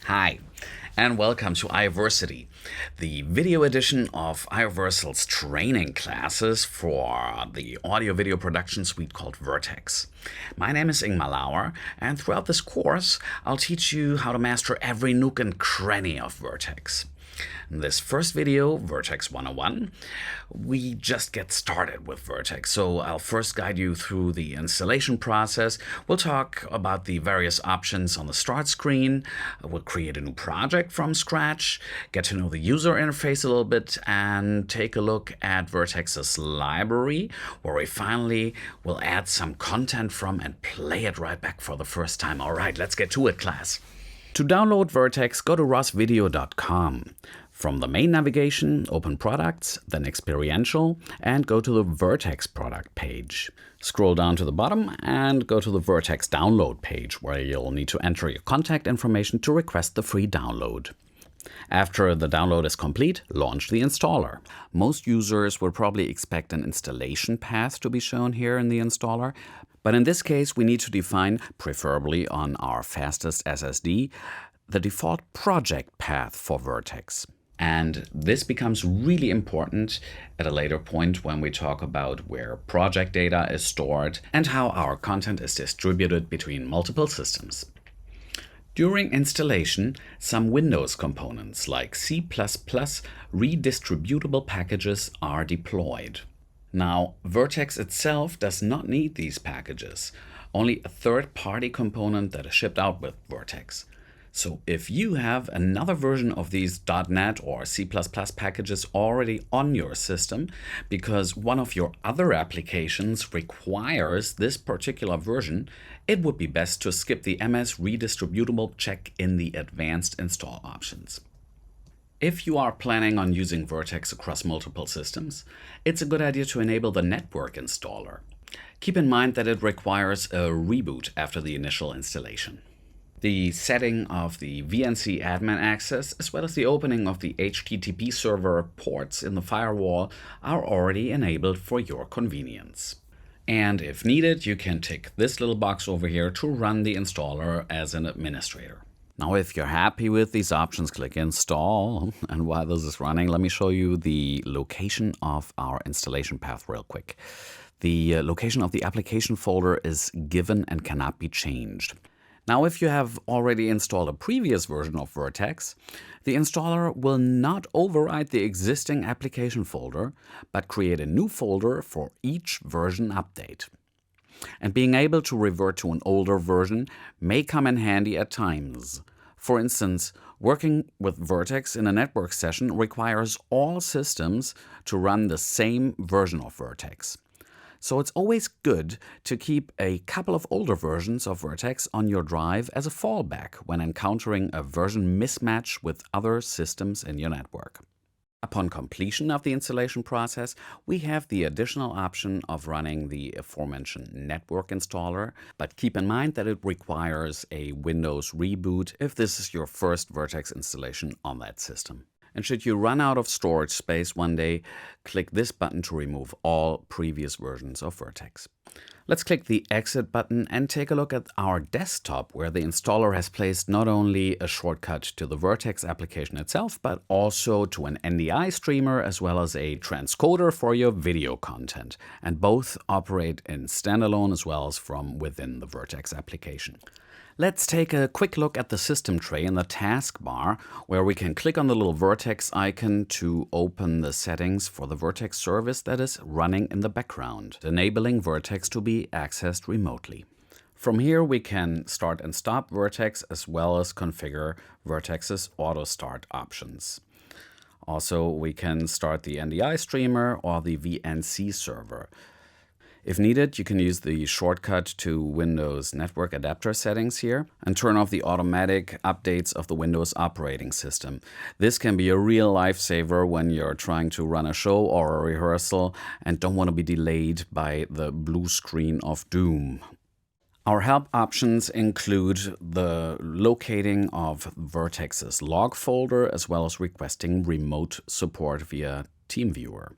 Hi, and welcome to iVersity, the video edition of iVersal's training classes for the audio-video production suite called Vertex. My name is Ingmar Lauer, and throughout this course, I'll teach you how to master every nook and cranny of Vertex. In this first video, Vertex 101, we just get started with Vertex. So I'll first guide you through the installation process. We'll talk about the various options on the start screen. We'll create a new project from scratch, get to know the user interface a little bit, and take a look at Vertex's library, where we finally will add some content from and play it right back for the first time. All right, let's get to it, class. To download Vertex, go to rosvideo.com. From the main navigation, open Products, then Experiential, and go to the Vertex product page. Scroll down to the bottom and go to the Vertex download page, where you'll need to enter your contact information to request the free download. After the download is complete, launch the installer. Most users will probably expect an installation path to be shown here in the installer, but in this case we need to define, preferably on our fastest SSD, the default project path for Vertex. And this becomes really important at a later point when we talk about where project data is stored and how our content is distributed between multiple systems. During installation, some Windows components like C++ redistributable packages are deployed. Now, Vertex itself does not need these packages, only a third-party component that is shipped out with Vertex. So if you have another version of these .NET or C++ packages already on your system, because one of your other applications requires this particular version, it would be best to skip the MS redistributable check in the advanced install options. If you are planning on using Vertex across multiple systems, it's a good idea to enable the network installer. Keep in mind that it requires a reboot after the initial installation. The setting of the VNC admin access, as well as the opening of the HTTP server ports in the firewall, are already enabled for your convenience. And if needed, you can tick this little box over here to run the installer as an administrator. Now, if you're happy with these options, click Install. And while this is running, let me show you the location of our installation path real quick. The location of the application folder is given and cannot be changed. Now, if you have already installed a previous version of Vertex, the installer will not override the existing application folder, but create a new folder for each version update. And being able to revert to an older version may come in handy at times. For instance, working with Vertex in a network session requires all systems to run the same version of Vertex. So it's always good to keep a couple of older versions of Vertex on your drive as a fallback when encountering a version mismatch with other systems in your network. Upon completion of the installation process, we have the additional option of running the aforementioned network installer, but keep in mind that it requires a Windows reboot if this is your first Vertex installation on that system. And should you run out of storage space one day, click this button to remove all previous versions of Vertex. Let's click the Exit button and take a look at our desktop, where the installer has placed not only a shortcut to the Vertex application itself, but also to an NDI streamer as well as a transcoder for your video content. And both operate in standalone as well as from within the Vertex application. Let's take a quick look at the system tray in the taskbar, where we can click on the little Vertex icon to open the settings for the Vertex service that is running in the background, enabling Vertex to be accessed remotely. From here, we can start and stop Vertex as well as configure Vertex's auto start options. Also, we can start the NDI streamer or the VNC server. If needed, you can use the shortcut to Windows Network Adapter settings here and turn off the automatic updates of the Windows operating system. This can be a real lifesaver when you're trying to run a show or a rehearsal and don't want to be delayed by the blue screen of doom. Our help options include the locating of Vertex's log folder as well as requesting remote support via TeamViewer.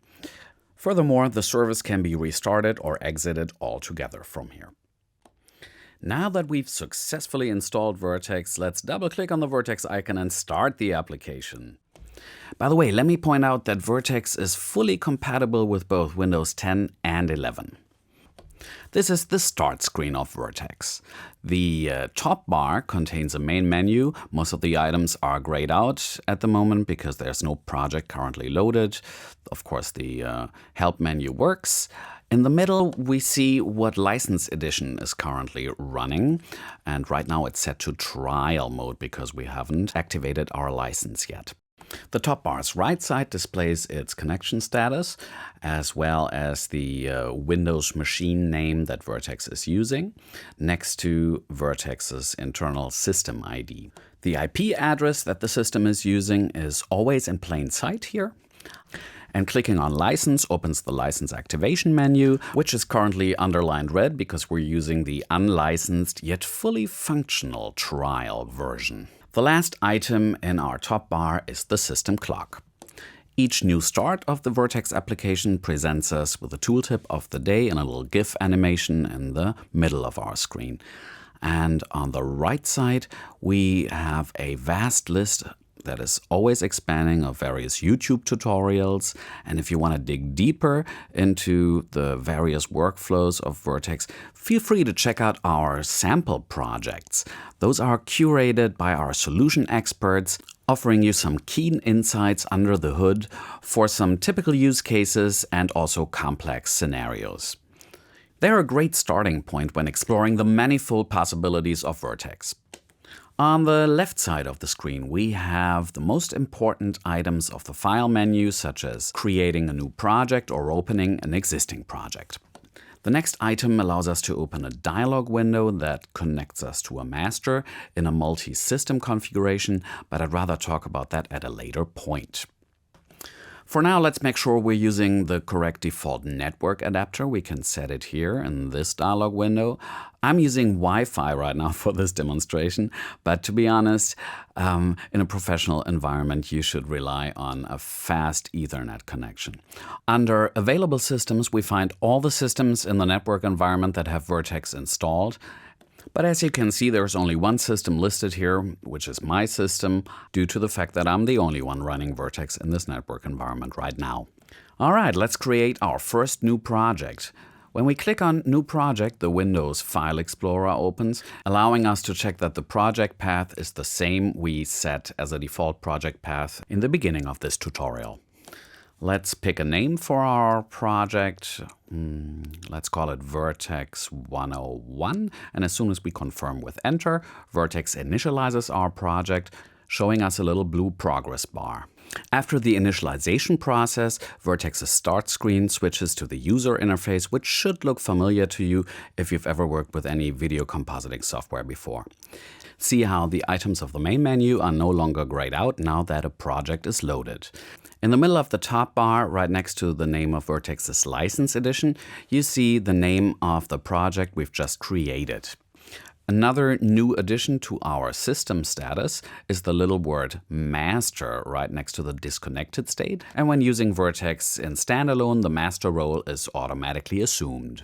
Furthermore, the service can be restarted or exited altogether from here. Now that we've successfully installed Vertex, let's double-click on the Vertex icon and start the application. By the way, let me point out that Vertex is fully compatible with both Windows 10 and 11. This is the start screen of Vertex. The top bar contains a main menu. Most of the items are grayed out at the moment because there's no project currently loaded. Of course, the help menu works. In the middle, we see what license edition is currently running. And right now it's set to trial mode because we haven't activated our license yet. The top bar's right side displays its connection status, as well as the Windows machine name that Vertex is using, next to Vertex's internal system ID. The IP address that the system is using is always in plain sight here. And clicking on License opens the license activation menu, which is currently underlined red because we're using the unlicensed yet fully functional trial version. The last item in our top bar is the system clock. Each new start of the Vertex application presents us with a tooltip of the day and a little GIF animation in the middle of our screen. And on the right side, we have a vast list that is always expanding of various YouTube tutorials. And if you want to dig deeper into the various workflows of Vertex, feel free to check out our sample projects. Those are curated by our solution experts, offering you some keen insights under the hood for some typical use cases and also complex scenarios. They're a great starting point when exploring the manifold possibilities of Vertex. On the left side of the screen, we have the most important items of the file menu, such as creating a new project or opening an existing project. The next item allows us to open a dialog window that connects us to a master in a multi-system configuration, but I'd rather talk about that at a later point. For now, let's make sure we're using the correct default network adapter. We can set it here in this dialog window. I'm using Wi-Fi right now for this demonstration, but to be honest, in a professional environment, you should rely on a fast Ethernet connection. Under Available Systems, we find all the systems in the network environment that have Vertex installed. But as you can see, there's only one system listed here, which is my system, due to the fact that I'm the only one running Vertex in this network environment right now. All right, let's create our first new project. When we click on New Project, the Windows File Explorer opens, allowing us to check that the project path is the same we set as a default project path in the beginning of this tutorial. Let's pick a name for our project. Let's call it Vertex 101. And as soon as we confirm with Enter, Vertex initializes our project, showing us a little blue progress bar. After the initialization process, Vertex's start screen switches to the user interface, which should look familiar to you if you've ever worked with any video compositing software before. See how the items of the main menu are no longer grayed out now that a project is loaded. In the middle of the top bar, right next to the name of Vertex's license edition, you see the name of the project we've just created. Another new addition to our system status is the little word master right next to the disconnected state. And when using Vertex in standalone, the master role is automatically assumed.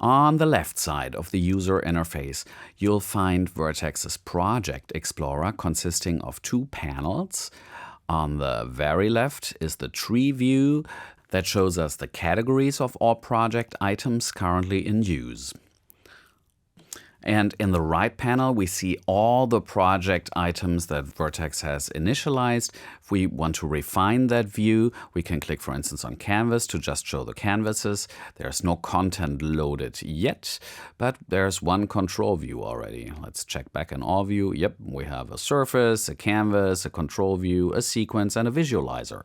On the left side of the user interface, you'll find Vertex's Project Explorer consisting of two panels. On the very left is the tree view that shows us the categories of all project items currently in use. And in the right panel, we see all the project items that Vertex has initialized. If we want to refine that view, we can click, for instance, on Canvas to just show the canvases. There's no content loaded yet, but there's one control view already. Let's check back in All View. Yep, we have a surface, a canvas, a control view, a sequence, and a visualizer.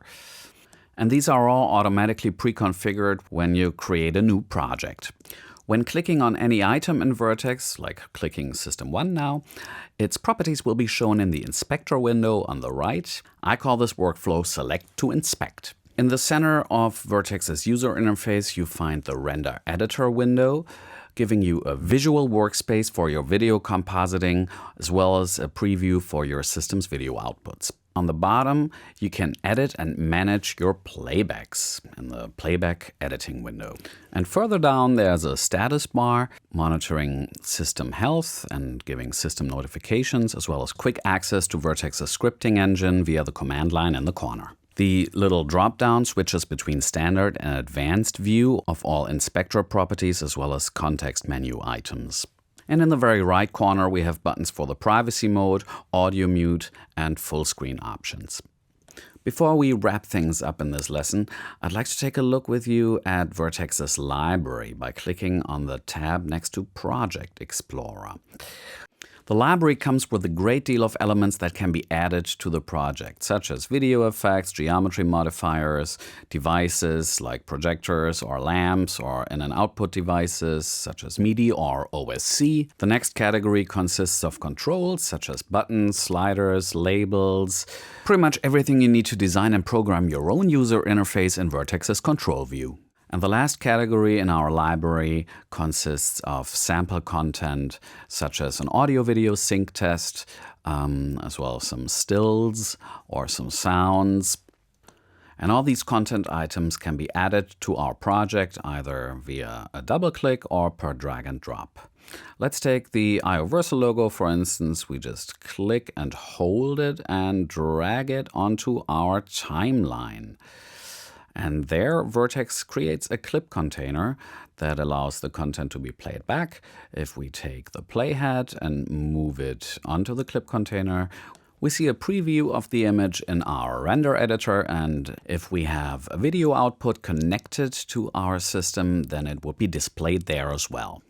And these are all automatically pre-configured when you create a new project. When clicking on any item in Vertex, like clicking System 1 now, its properties will be shown in the Inspector window on the right. I call this workflow Select to Inspect. In the center of Vertex's user interface, you find the Render Editor window, giving you a visual workspace for your video compositing, as well as a preview for your system's video outputs. On the bottom, you can edit and manage your playbacks in the playback editing window. And further down, there's a status bar monitoring system health and giving system notifications, as well as quick access to Vertex's scripting engine via the command line in the corner. The little drop-down switches between standard and advanced view of all inspector properties, as well as context menu items. And in the very right corner, we have buttons for the privacy mode, audio mute, and full screen options. Before we wrap things up in this lesson, I'd like to take a look with you at Vertex's library by clicking on the tab next to Project Explorer. The library comes with a great deal of elements that can be added to the project, such as video effects, geometry modifiers, devices like projectors or lamps, or in- and output devices such as MIDI or OSC. The next category consists of controls such as buttons, sliders, labels, pretty much everything you need to design and program your own user interface in Vertex's control view. And the last category in our library consists of sample content, such as an audio-video sync test, as well as some stills or some sounds. And all these content items can be added to our project either via a double click or per drag and drop. Let's take the iOversa logo, for instance. We just click and hold it and drag it onto our timeline. And there, Vertex creates a clip container that allows the content to be played back. If we take the playhead and move it onto the clip container, we see a preview of the image in our render editor. And if we have a video output connected to our system, then it will be displayed there as well.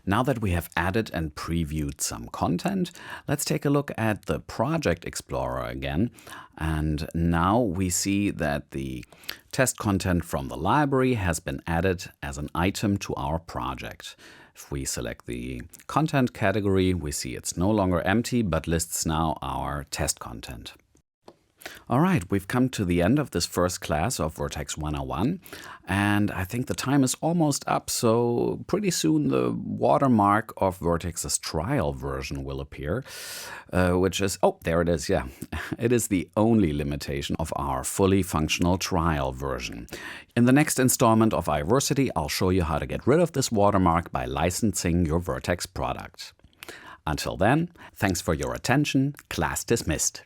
Now that we have added and previewed some content, let's take a look at the Project Explorer again. And now we see that the test content from the library has been added as an item to our project. If we select the content category, we see it's no longer empty, but lists now our test content. All right, we've come to the end of this first class of Vertex 101, and I think the time is almost up, so pretty soon the watermark of Vertex's trial version will appear, which is, oh, there it is, yeah. It is the only limitation of our fully functional trial version. In the next installment of iVersity, I'll show you how to get rid of this watermark by licensing your Vertex product. Until then, thanks for your attention. Class dismissed.